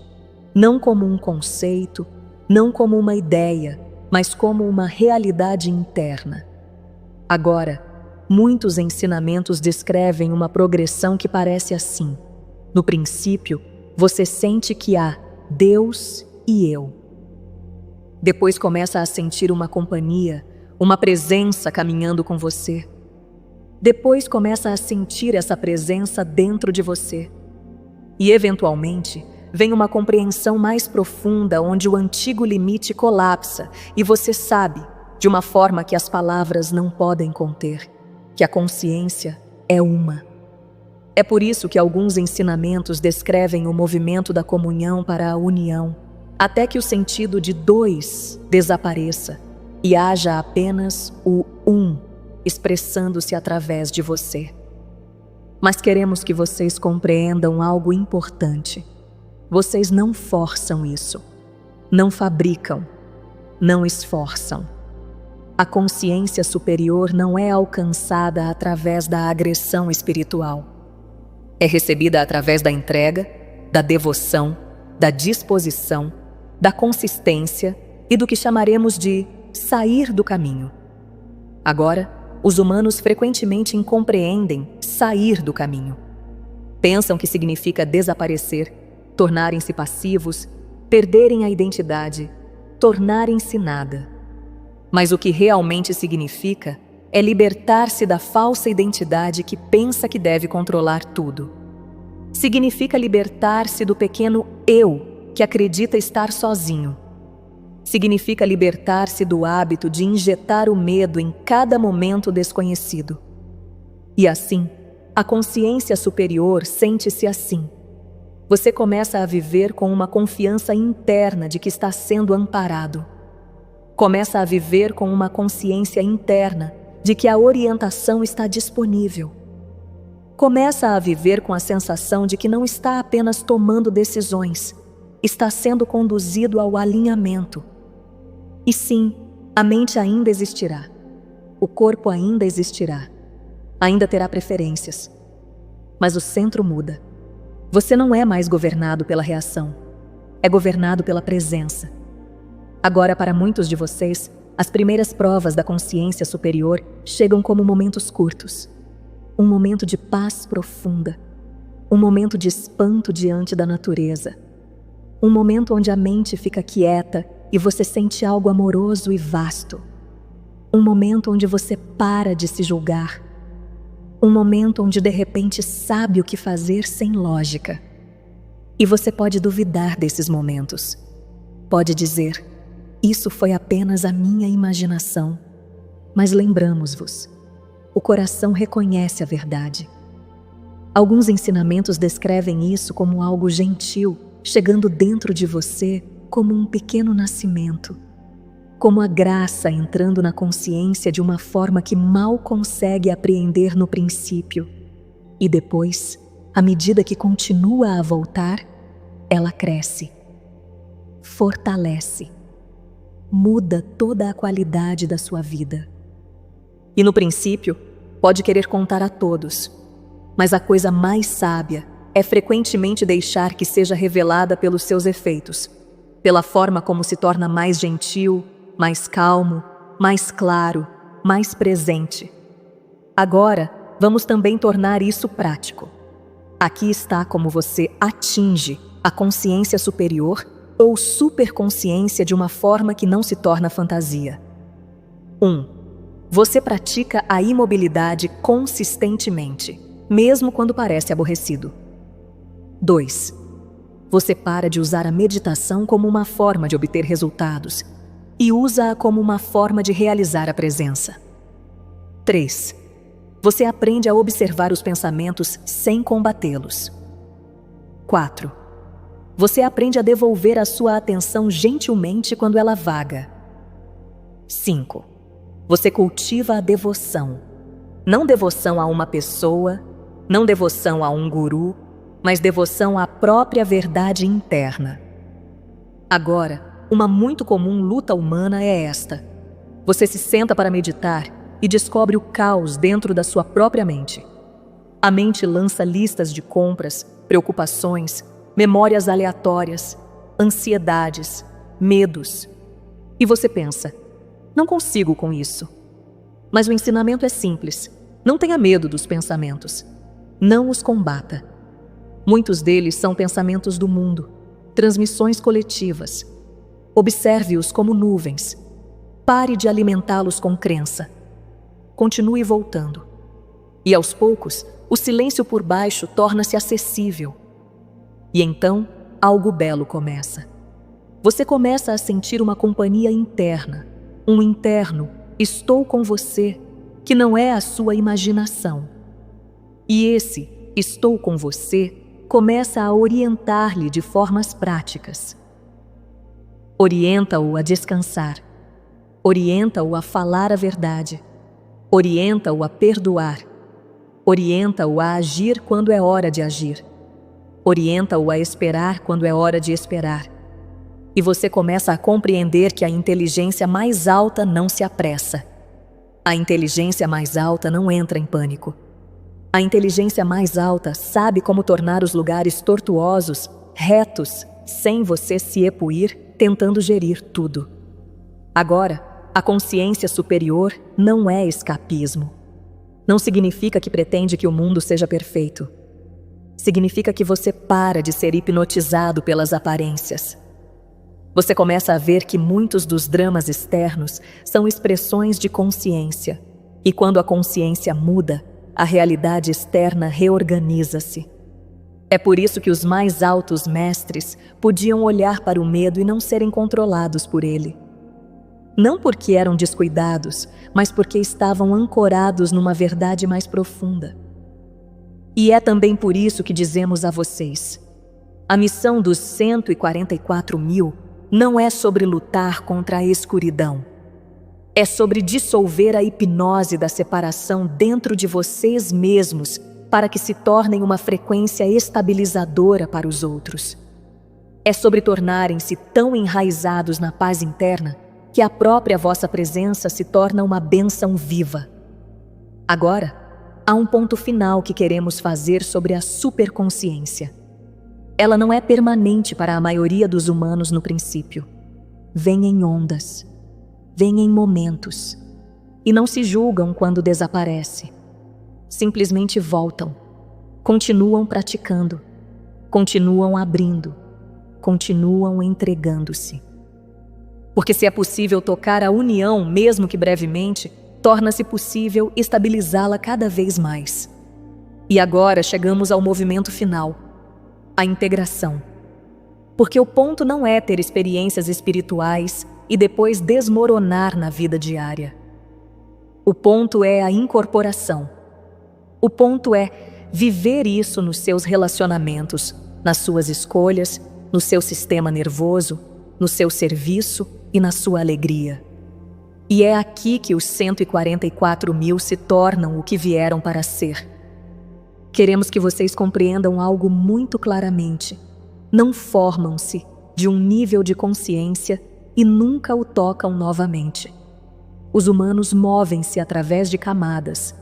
S1: Não como um conceito, não como uma ideia, mas como uma realidade interna. Agora, muitos ensinamentos descrevem uma progressão que parece assim. No princípio, você sente que há Deus e eu. Depois começa a sentir uma companhia, uma presença caminhando com você. Depois começa a sentir essa presença dentro de você. E, eventualmente, vem uma compreensão mais profunda onde o antigo limite colapsa e você sabe, de uma forma que as palavras não podem conter, que a consciência é uma. É por isso que alguns ensinamentos descrevem o movimento da comunhão para a união, até que o sentido de dois desapareça e haja apenas o um expressando-se através de você. Mas queremos que vocês compreendam algo importante. Vocês não forçam isso, não fabricam, não esforçam. A consciência superior não é alcançada através da agressão espiritual. É recebida através da entrega, da devoção, da disposição, da consistência e do que chamaremos de sair do caminho. Agora, os humanos frequentemente incompreendem sair do caminho. Pensam que significa desaparecer, tornarem-se passivos, perderem a identidade, tornarem-se nada. Mas o que realmente significa é libertar-se da falsa identidade que pensa que deve controlar tudo. Significa libertar-se do pequeno eu que acredita estar sozinho. Significa libertar-se do hábito de injetar o medo em cada momento desconhecido. E assim, a consciência superior sente-se assim. Você começa a viver com uma confiança interna de que está sendo amparado. Começa a viver com uma consciência interna de que a orientação está disponível. Começa a viver com a sensação de que não está apenas tomando decisões, está sendo conduzido ao alinhamento. E sim, a mente ainda existirá. O corpo ainda existirá. Ainda terá preferências. Mas o centro muda. Você não é mais governado pela reação. É governado pela presença. Agora, para muitos de vocês, as primeiras provas da consciência superior chegam como momentos curtos. Um momento de paz profunda. Um momento de espanto diante da natureza. Um momento onde a mente fica quieta e você sente algo amoroso e vasto. Um momento onde você para de se julgar. Um momento onde de repente sabe o que fazer sem lógica. E você pode duvidar desses momentos. Pode dizer, isso foi apenas a minha imaginação. Mas lembramos-vos, o coração reconhece a verdade. Alguns ensinamentos descrevem isso como algo gentil, chegando dentro de você como um pequeno nascimento. Como a graça entrando na consciência de uma forma que mal consegue apreender no princípio. E depois, à medida que continua a voltar, ela cresce, fortalece, muda toda a qualidade da sua vida. E no princípio, pode querer contar a todos, mas a coisa mais sábia é frequentemente deixar que seja revelada pelos seus efeitos, pela forma como se torna mais gentil, mais calmo, mais claro, mais presente. Agora, vamos também tornar isso prático. Aqui está como você atinge a consciência superior ou superconsciência de uma forma que não se torna fantasia. 1. Você pratica a imobilidade consistentemente, mesmo quando parece aborrecido. 2. Você para de usar a meditação como uma forma de obter resultados e usa-a como uma forma de realizar a presença. 3. Você aprende a observar os pensamentos sem combatê-los. 4. Você aprende a devolver a sua atenção gentilmente quando ela vaga. 5. Você cultiva a devoção. Não devoção a uma pessoa, não devoção a um guru, mas devoção à própria verdade interna. Agora, uma muito comum luta humana é esta. Você se senta para meditar e descobre o caos dentro da sua própria mente. A mente lança listas de compras, preocupações, memórias aleatórias, ansiedades, medos. E você pensa, não consigo com isso. Mas o ensinamento é simples. Não tenha medo dos pensamentos. Não os combata. Muitos deles são pensamentos do mundo, transmissões coletivas. Observe-os como nuvens. Pare de alimentá-los com crença. Continue voltando. E aos poucos, o silêncio por baixo torna-se acessível. E então, algo belo começa. Você começa a sentir uma companhia interna, um interno, estou com você, que não é a sua imaginação. E esse, estou com você, começa a orientar-lhe de formas práticas. Orienta-o a descansar. Orienta-o a falar a verdade. Orienta-o a perdoar. Orienta-o a agir quando é hora de agir. Orienta-o a esperar quando é hora de esperar. E você começa a compreender que a inteligência mais alta não se apressa. A inteligência mais alta não entra em pânico. A inteligência mais alta sabe como tornar os lugares tortuosos, retos, sem você se epuir, tentando gerir tudo. Agora, a consciência superior não é escapismo. Não significa que pretende que o mundo seja perfeito. Significa que você para de ser hipnotizado pelas aparências. Você começa a ver que muitos dos dramas externos são expressões de consciência. E quando a consciência muda, a realidade externa reorganiza-se. É por isso que os mais altos mestres podiam olhar para o medo e não serem controlados por ele. Não porque eram descuidados, mas porque estavam ancorados numa verdade mais profunda. E é também por isso que dizemos a vocês: A missão dos 144.000 não é sobre lutar contra a escuridão. É sobre dissolver a hipnose da separação dentro de vocês mesmos para que se tornem uma frequência estabilizadora para os outros. É sobre tornarem-se tão enraizados na paz interna que a própria vossa presença se torna uma bênção viva. Agora, há um ponto final que queremos fazer sobre a superconsciência. Ela não é permanente para a maioria dos humanos no princípio. Vem em ondas, vem em momentos, e não se julgam quando desaparece. Simplesmente voltam, continuam praticando, continuam abrindo, continuam entregando-se. Porque se é possível tocar a união, mesmo que brevemente, torna-se possível estabilizá-la cada vez mais. E agora chegamos ao movimento final, a integração. Porque o ponto não é ter experiências espirituais e depois desmoronar na vida diária. O ponto é a incorporação. O ponto é viver isso nos seus relacionamentos, nas suas escolhas, no seu sistema nervoso, no seu serviço e na sua alegria. E é aqui que os 144.000 se tornam o que vieram para ser. Queremos que vocês compreendam algo muito claramente. Não formam-se de um nível de consciência e nunca o tocam novamente. Os humanos movem-se através de camadas.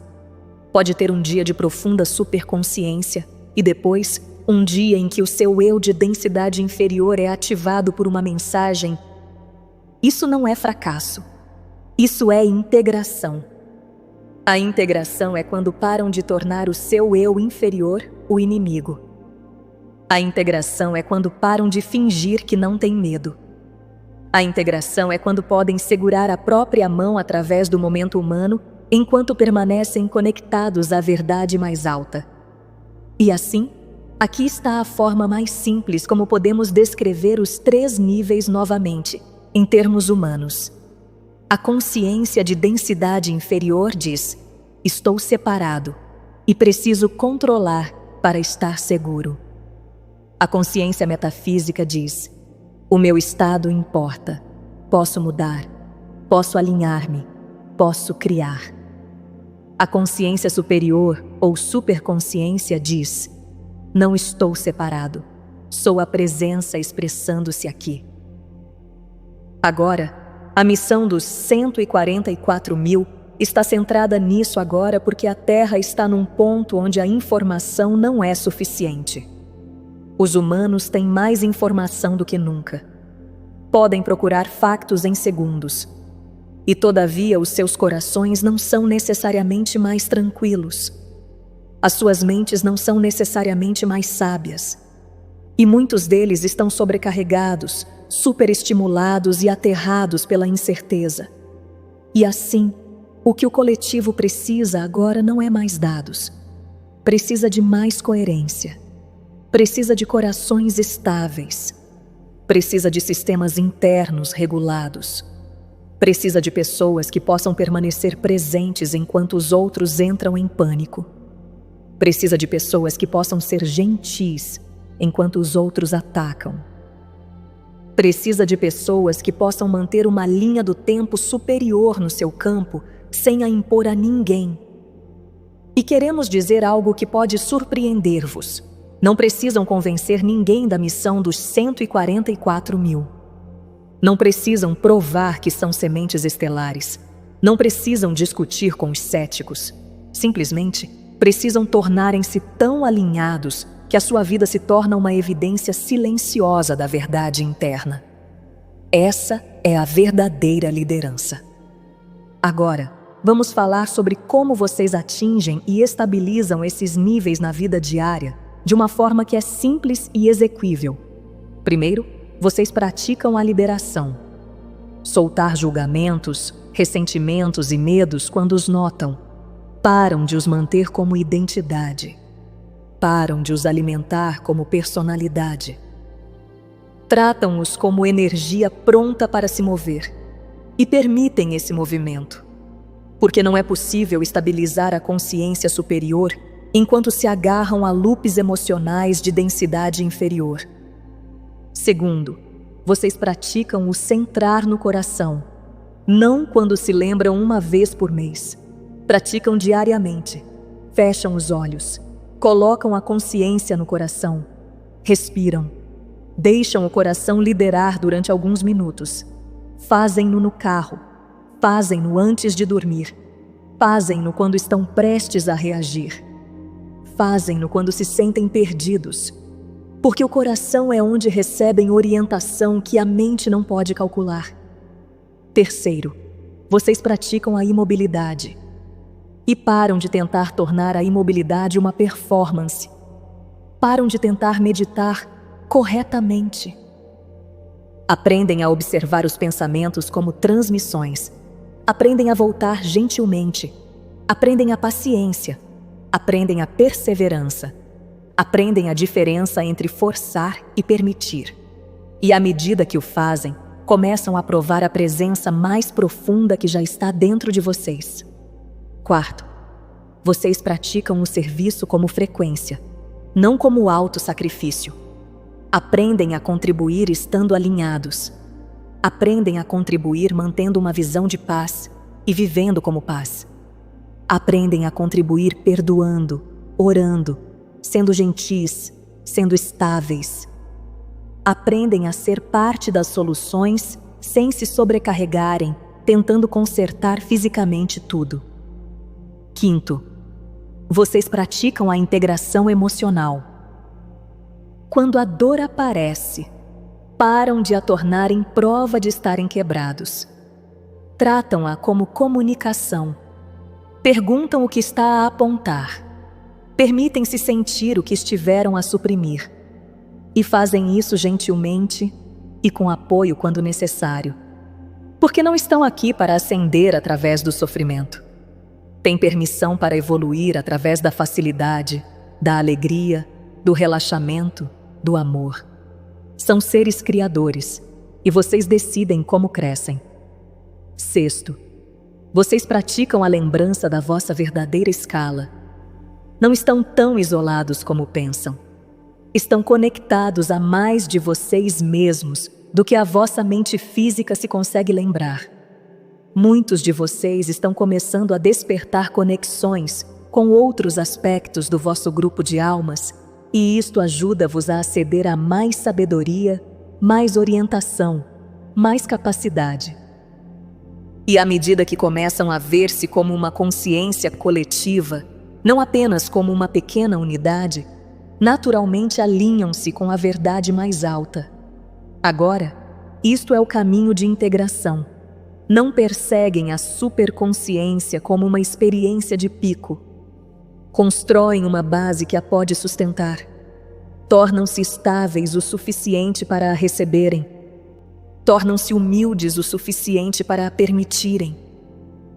S1: Pode ter um dia de profunda superconsciência e depois um dia em que o seu eu de densidade inferior é ativado por uma mensagem. Isso não é fracasso. Isso é integração. A integração é quando param de tornar o seu eu inferior o inimigo. A integração é quando param de fingir que não têm medo. A integração é quando podem segurar a própria mão através do momento humano enquanto permanecem conectados à verdade mais alta. E assim, aqui está a forma mais simples como podemos descrever os 3 níveis novamente, em termos humanos. A consciência de densidade inferior diz: estou separado e preciso controlar para estar seguro. A consciência metafísica diz: o meu estado importa, posso mudar, posso alinhar-me, posso criar. A consciência superior ou superconsciência diz: não estou separado, sou a presença expressando-se aqui. Agora, a missão dos 144.000 está centrada nisso agora porque a Terra está num ponto onde a informação não é suficiente. Os humanos têm mais informação do que nunca. Podem procurar factos em segundos. E todavia os seus corações não são necessariamente mais tranquilos. As suas mentes não são necessariamente mais sábias. E muitos deles estão sobrecarregados, superestimulados e aterrados pela incerteza. E assim, o que o coletivo precisa agora não é mais dados. Precisa de mais coerência. Precisa de corações estáveis. Precisa de sistemas internos regulados. Precisa de pessoas que possam permanecer presentes enquanto os outros entram em pânico. Precisa de pessoas que possam ser gentis enquanto os outros atacam. Precisa de pessoas que possam manter uma linha do tempo superior no seu campo sem a impor a ninguém. E queremos dizer algo que pode surpreender-vos. Não precisam convencer ninguém da missão dos 144.000. Não precisam provar que são sementes estelares. Não precisam discutir com os céticos. Simplesmente precisam tornarem-se tão alinhados que a sua vida se torna uma evidência silenciosa da verdade interna. Essa é a verdadeira liderança. Agora, vamos falar sobre como vocês atingem e estabilizam esses níveis na vida diária de uma forma que é simples e exequível. Primeiro, vocês praticam a liberação. Soltar julgamentos, ressentimentos e medos quando os notam. Param de os manter como identidade. Param de os alimentar como personalidade. Tratam-os como energia pronta para se mover e permitem esse movimento. Porque não é possível estabilizar a consciência superior enquanto se agarram a loops emocionais de densidade inferior. Segundo, vocês praticam o centrar no coração, não quando se lembram uma vez por mês. Praticam diariamente. Fecham os olhos, colocam a consciência no coração, respiram, deixam o coração liderar durante alguns minutos. Fazem-no no carro, fazem-no antes de dormir, fazem-no quando estão prestes a reagir, fazem-no quando se sentem perdidos, porque o coração é onde recebem orientação que a mente não pode calcular. Terceiro, vocês praticam a imobilidade e param de tentar tornar a imobilidade uma performance. Param de tentar meditar corretamente. Aprendem a observar os pensamentos como transmissões. Aprendem a voltar gentilmente. Aprendem a paciência. Aprendem a perseverança. Aprendem a diferença entre forçar e permitir. E à medida que o fazem, começam a provar a presença mais profunda que já está dentro de vocês. Quarto, vocês praticam o serviço como frequência, não como auto-sacrifício. Aprendem a contribuir estando alinhados. Aprendem a contribuir mantendo uma visão de paz e vivendo como paz. Aprendem a contribuir perdoando, orando, sendo gentis, sendo estáveis. Aprendem a ser parte das soluções sem se sobrecarregarem, tentando consertar fisicamente tudo. Quinto, vocês praticam a integração emocional. Quando a dor aparece, param de a tornar em prova de estarem quebrados. Tratam-a como comunicação. Perguntam o que está a apontar. Permitem-se sentir o que estiveram a suprimir. E fazem isso gentilmente e com apoio quando necessário. Porque não estão aqui para ascender através do sofrimento. Têm permissão para evoluir através da facilidade, da alegria, do relaxamento, do amor. São seres criadores e vocês decidem como crescem. Sexto, vocês praticam a lembrança da vossa verdadeira escala. Não estão tão isolados como pensam. Estão conectados a mais de vocês mesmos do que a vossa mente física se consegue lembrar. Muitos de vocês estão começando a despertar conexões com outros aspectos do vosso grupo de almas, e isto ajuda-vos a aceder a mais sabedoria, mais orientação, mais capacidade. E à medida que começam a ver-se como uma consciência coletiva, não apenas como uma pequena unidade, naturalmente alinham-se com a verdade mais alta. Agora, isto é o caminho de integração. Não perseguem a superconsciência como uma experiência de pico. Constroem uma base que a pode sustentar. Tornam-se estáveis o suficiente para a receberem. Tornam-se humildes o suficiente para a permitirem.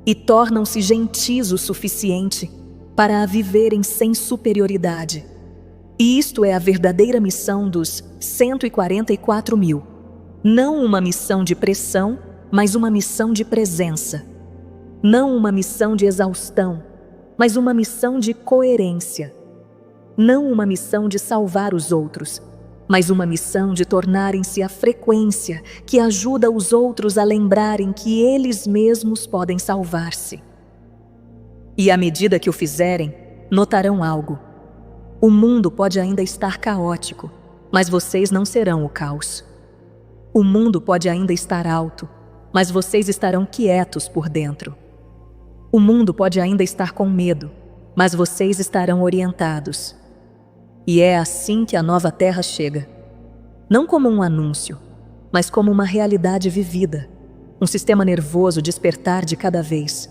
S1: E tornam-se gentis o suficiente para a viverem sem superioridade. E isto é a verdadeira missão dos 144 mil. Não uma missão de pressão, mas uma missão de presença. Não uma missão de exaustão, mas uma missão de coerência. Não uma missão de salvar os outros, mas uma missão de tornarem-se a frequência que ajuda os outros a lembrarem que eles mesmos podem salvar-se. E à medida que o fizerem, notarão algo. O mundo pode ainda estar caótico, mas vocês não serão o caos. O mundo pode ainda estar alto, mas vocês estarão quietos por dentro. O mundo pode ainda estar com medo, mas vocês estarão orientados. E é assim que a nova Terra chega. Não como um anúncio, mas como uma realidade vivida, um sistema nervoso despertar de cada vez,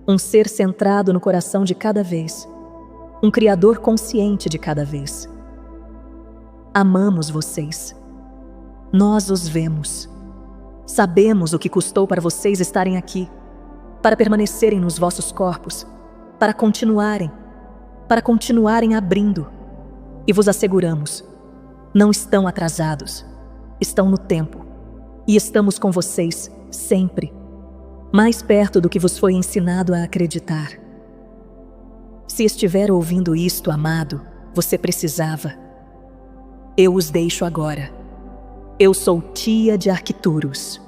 S1: um ser centrado no coração de cada vez, um criador consciente de cada vez. Amamos vocês. Nós os vemos. Sabemos o que custou para vocês estarem aqui, para permanecerem nos vossos corpos, para continuarem abrindo. E vos asseguramos, não estão atrasados, estão no tempo. E estamos com vocês sempre, mais perto do que vos foi ensinado a acreditar. Se estiver ouvindo isto, amado, você precisava. Eu os deixo agora. Eu sou tia de Arcturus.